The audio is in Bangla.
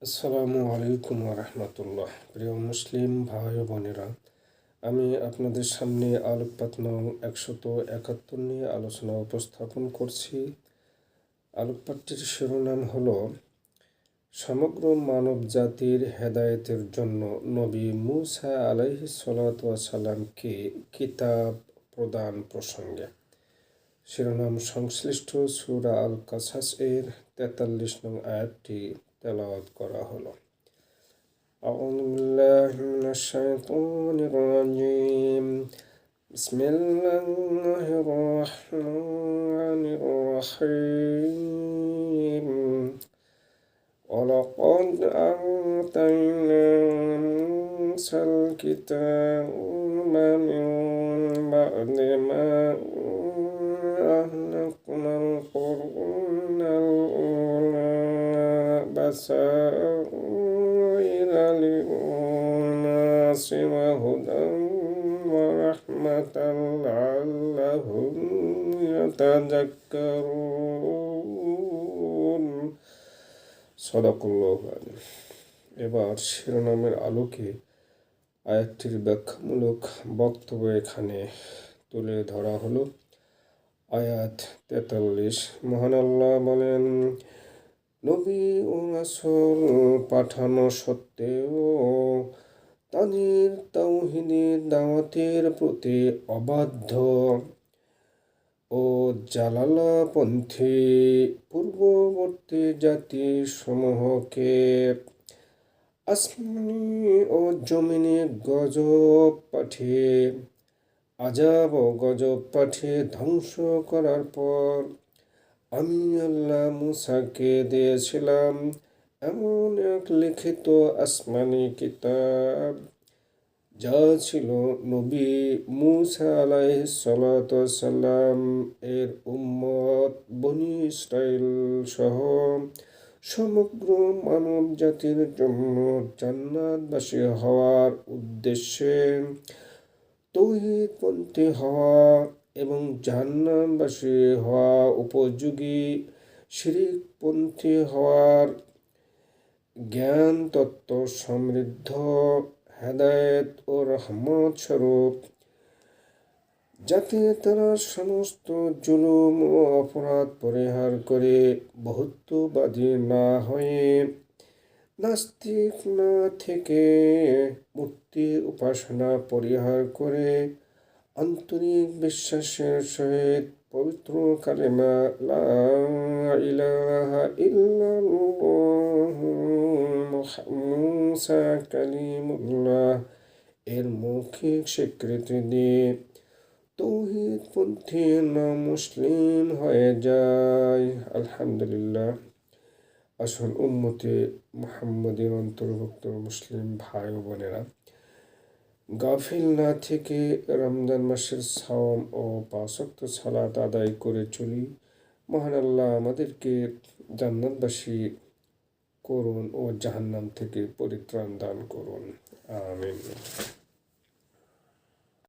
আসসালামু আলাইকুম রহমতুল্লাহ। প্রিয় মুসলিম ভাই ও বোনেরা, আমি আপনাদের সামনে আলোকপাত নং 171 নিয়ে আলোচনা উপস্থাপন করছি। আলোকপাতটির শিরোনাম হল সমগ্র মানব জাতির হেদায়েতের জন্য নবী মুসা আলাইহিস সালাতু ওয়াস সালামকে কিতাব প্রদান প্রসঙ্গে। শিরোনাম সংশ্লিষ্ট সূরা আল কাসাস এর 43 নং আয়াতটি তেলাওয়াত করা হলো। أعوذ بالله من الشيطان الرجيم. بسم الله الرحمن الرحيم. ولقد آتينا موسى الكتاب من بعد ما أهلكنا القرون الأولى بصائر للناس وهدى ورحمة لعلهم يتذكرون. সাদাকাল্লাহু আযীম। এবার শিরোনামের আলোকে আয়াতটির ব্যাখ্যামূলক বক্তব্য এখানে তুলে ধরা হলো। আয়াত 43। মহান আল্লাহ বলেন, নবী ও রাসূল পাঠানো সত্ত্বেও তাদের তাওহীদের দাওয়াতের প্রতি অবাধ্য ও জালালাপন্থী পূর্ববর্তী জাতি সমূহকে আসমানি ও জমিনে আযাব ও গজব পাঠিয়ে ধ্বংস করার পর আমি আল্লাহ মুসাকে দিয়েছিলাম এমন এক লিখিত আসমানি কিতাব যা ছিল নবী মুসা আলাইহিস সালাতু ওয়াস সালাম এর উম্মত বনী ইসরাইল সহ সমগ্র মানব জাতির জন্য জান্নাতবাসী হওয়ার উদ্দেশ্যে, তাওহীদপন্থী হওয়া এবং জাহান্নামবাসী হওয়া উপযোগী শিরকপন্থী হওয়ার জ্ঞান তত্ত্ব সমৃদ্ধ হেদায়েত ও রহমত স্বরূপ, যাতে তারা সমস্ত জুলুম ও অপরাধ পরিহার করে বহুত্ববাদী না হয়ে নাস্তিক না থেকে মূর্তি উপাসনা পরিহার করে আন্তরিক বিশ্বাসের সহিত পবিত্র কালেমা লা ইলাহা ইল্লাল্লাহু মুসা কালিমুল্লাহ এর মৌখিক স্বীকৃতি দিয়ে তাওহীদপন্থী মুসলিম হয়ে যায়। আলহামদুলিল্লাহ। আসল উম্মতে মুহাম্মাদের অন্তর্ভুক্ত মুসলিম ভাই ও বোনেরা, গাফিল না থেকে রমজান মাসের সাওম ও 5 ওয়াক্ত সালাত আদায় করে চলি। মহান আল্লাহ আমাদেরকে জান্নাতবাসী করুন ও জাহান্নাম থেকে পরিত্রাণ দান করুন। আমিন।